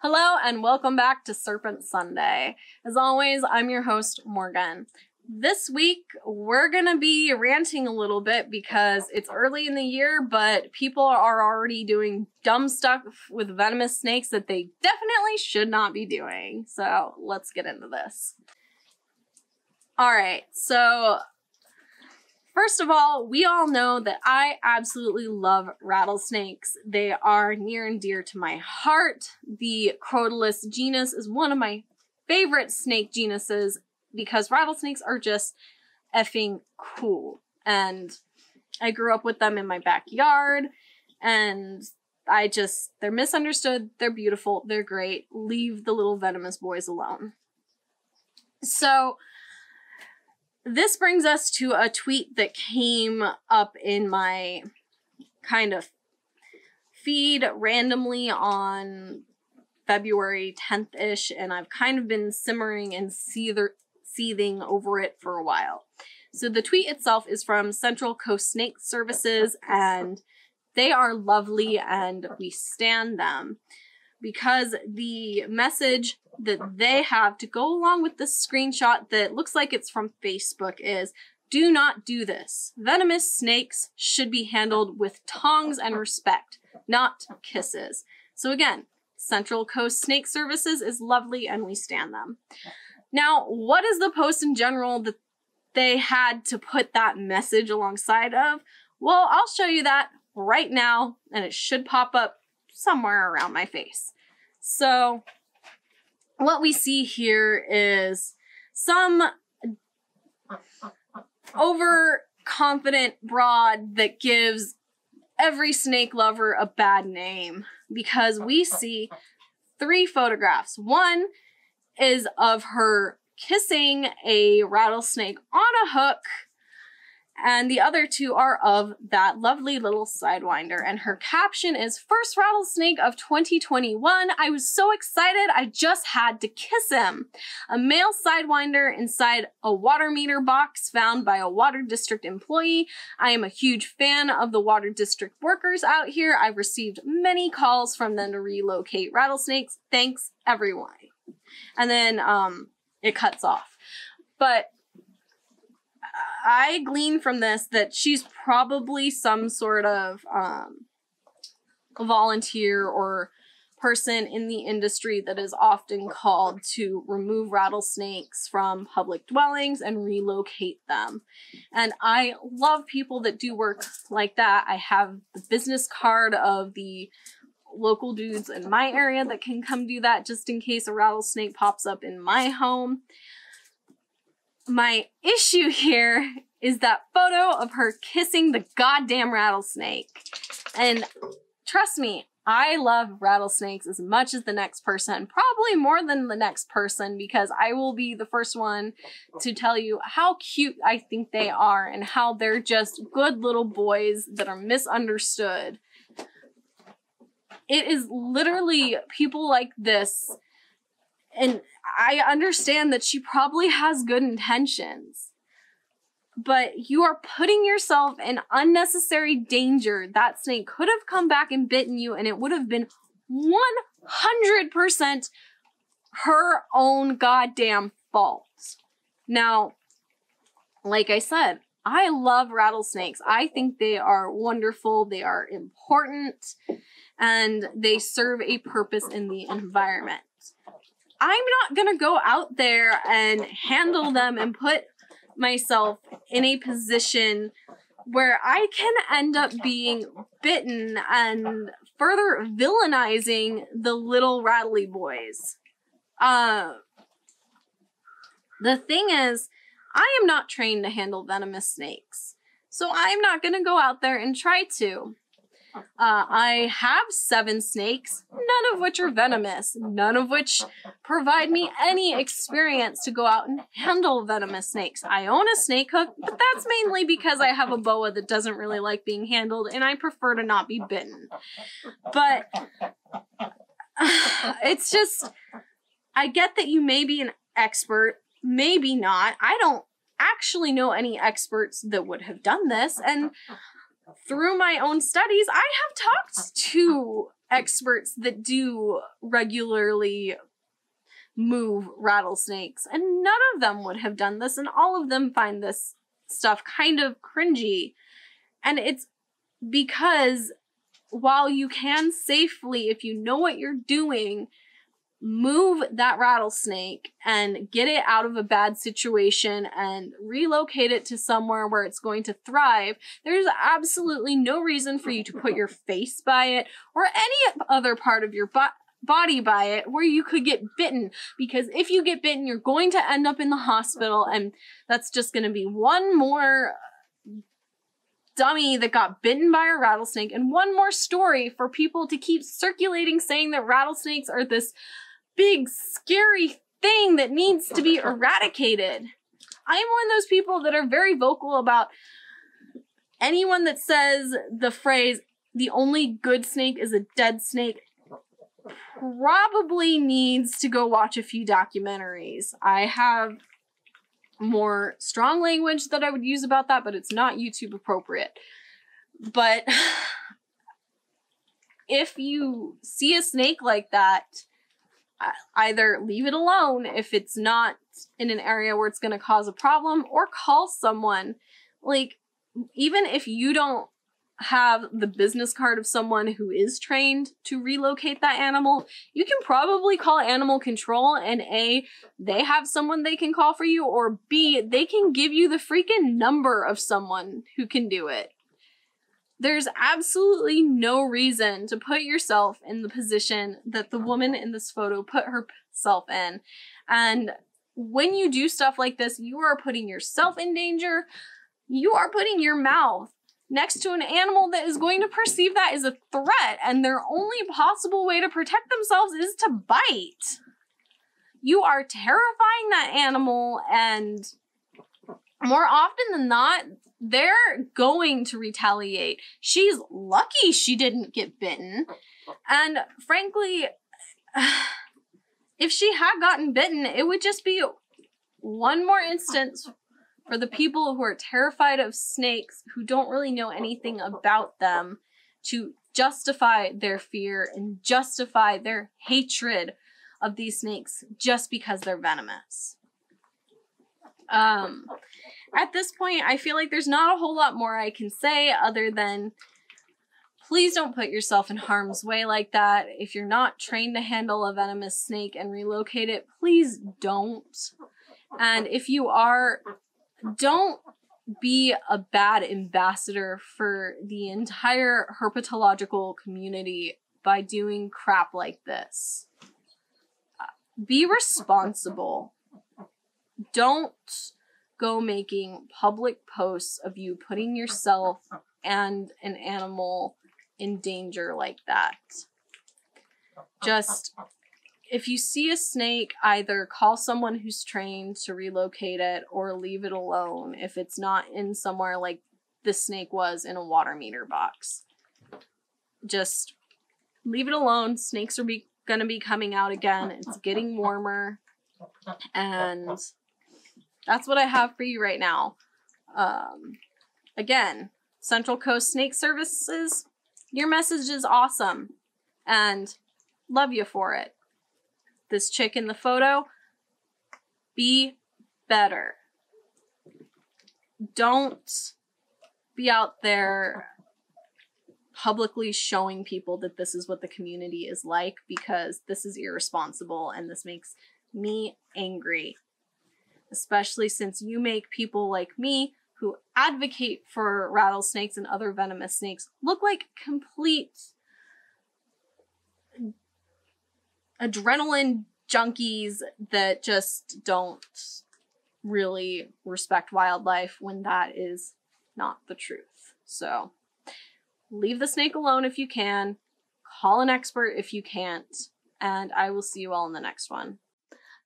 Hello and welcome back to Serpent Sunday. As always, I'm your host, Morgan. This week, we're gonna be ranting a little bit because it's early in the year, but people are already doing dumb stuff with venomous snakes that they definitely should not be doing. So let's get into this. Alright, so first of all, we all know that I absolutely love rattlesnakes. They are near and dear to my heart. The Crotalus genus is one of my favorite snake genuses because rattlesnakes are just effing cool. And I grew up with them in my backyard, and they're misunderstood, they're beautiful, they're great. Leave the little venomous boys alone. So this brings us to a tweet that came up in my kind of feed randomly on February 10th-ish, and I've kind of been simmering and seething over it for a while. So the tweet itself is from Central Coast Snake Services, and they are lovely and we stan them because the message that they have to go along with this screenshot that looks like it's from Facebook is, do not do this. Venomous snakes should be handled with tongs and respect, not kisses. So again, Central Coast Snake Services is lovely and we stan them. Now, what is the post in general that they had to put that message alongside of? Well, I'll show you that right now, and it should pop up somewhere around my face. So what we see here is some overconfident broad that gives every snake lover a bad name, because we see 3 photographs. One is of her kissing a rattlesnake on a hook, and the other 2 are of that lovely little Sidewinder. And her caption is, "First rattlesnake of 2021. I was so excited I just had to kiss him. A male Sidewinder inside a water meter box found by a water district employee. I am a huge fan of the water district workers out here. I've received many calls from them to relocate rattlesnakes. Thanks, everyone." And then it cuts off. But I glean from this that she's probably some sort of volunteer or person in the industry that is often called to remove rattlesnakes from public dwellings and relocate them. And I love people that do work like that. I have the business card of the local dudes in my area that can come do that just in case a rattlesnake pops up in my home. My issue here is that photo of her kissing the goddamn rattlesnake. And trust me, I love rattlesnakes as much as the next person, probably more than the next person, because I will be the first one to tell you how cute I think they are and how they're just good little boys that are misunderstood. It is literally people like this, and I understand that she probably has good intentions, but you are putting yourself in unnecessary danger. That snake could have come back and bitten you, and it would have been 100% her own goddamn fault. Now, like I said, I love rattlesnakes. I think they are wonderful, they are important, and they serve a purpose in the environment. I'm not gonna go out there and handle them and put myself in a position where I can end up being bitten and further villainizing the little rattly boys. The thing is, I am not trained to handle venomous snakes, so I'm not gonna go out there and try to. I have 7 snakes, none of which are venomous, none of which provide me any experience to go out and handle venomous snakes. I own a snake hook, but that's mainly because I have a boa that doesn't really like being handled and I prefer to not be bitten. But it's just, I get that you may be an expert, maybe not. I don't actually know any experts that would have done this, and through my own studies, I have talked to experts that do regularly move rattlesnakes, and none of them would have done this, and all of them find this stuff kind of cringy. And it's because while you can safely, if you know what you're doing, move that rattlesnake and get it out of a bad situation and relocate it to somewhere where it's going to thrive, there's absolutely no reason for you to put your face by it or any other part of your body by it where you could get bitten, because if you get bitten, you're going to end up in the hospital, and that's just going to be one more dummy that got bitten by a rattlesnake and one more story for people to keep circulating saying that rattlesnakes are this big scary thing that needs to be eradicated. I am one of those people that are very vocal about anyone that says the phrase, the only good snake is a dead snake, probably needs to go watch a few documentaries. I have more strong language that I would use about that, but it's not YouTube appropriate. But if you see a snake like that, either leave it alone if it's not in an area where it's going to cause a problem, or call someone. Like, even if you don't have the business card of someone who is trained to relocate that animal, you can probably call animal control, and A, they have someone they can call for you, or B, they can give you the freaking number of someone who can do it. There's absolutely no reason to put yourself in the position that the woman in this photo put herself in. And when you do stuff like this, you are putting yourself in danger. You are putting your mouth next to an animal that is going to perceive that as a threat, and their only possible way to protect themselves is to bite. You are terrifying that animal, and more often than not, they're going to retaliate. She's lucky she didn't get bitten. And frankly, if she had gotten bitten, it would just be one more instance for the people who are terrified of snakes, who don't really know anything about them, to justify their fear and justify their hatred of these snakes just because they're venomous. At this point, I feel like there's not a whole lot more I can say other than please don't put yourself in harm's way like that. If you're not trained to handle a venomous snake and relocate it, please don't. And if you are, don't be a bad ambassador for the entire herpetological community by doing crap like this. Be responsible. Don't go making public posts of you putting yourself and an animal in danger like that. Just, if you see a snake, either call someone who's trained to relocate it or leave it alone if it's not in somewhere like this snake was in a water meter box. Just leave it alone. Snakes are gonna be coming out again. It's getting warmer, and that's what I have for you right now. Again, Central Coast Snake Services, your message is awesome, and love you for it. This chick in the photo, be better. Don't be out there publicly showing people that this is what the community is like, because this is irresponsible and this makes me angry. Especially since you make people like me who advocate for rattlesnakes and other venomous snakes look like complete adrenaline junkies that just don't really respect wildlife, when that is not the truth. So leave the snake alone if you can, call an expert if you can't, and I will see you all in the next one.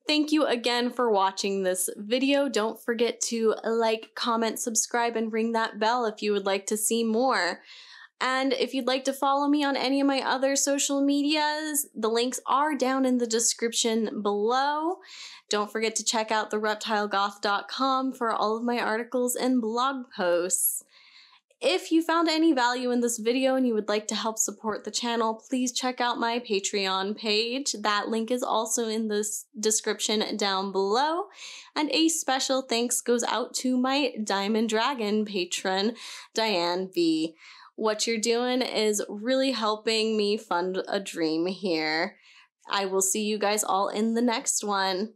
Thank you again for watching this video. Don't forget to like, comment, subscribe, and ring that bell if you would like to see more. And if you'd like to follow me on any of my other social medias, the links are down in the description below. Don't forget to check out thereptilegoth.com for all of my articles and blog posts. If you found any value in this video and you would like to help support the channel, please check out my Patreon page. That link is also in the description down below. And a special thanks goes out to my Diamond Dragon patron, Diane V. What you're doing is really helping me fund a dream here. I will see you guys all in the next one.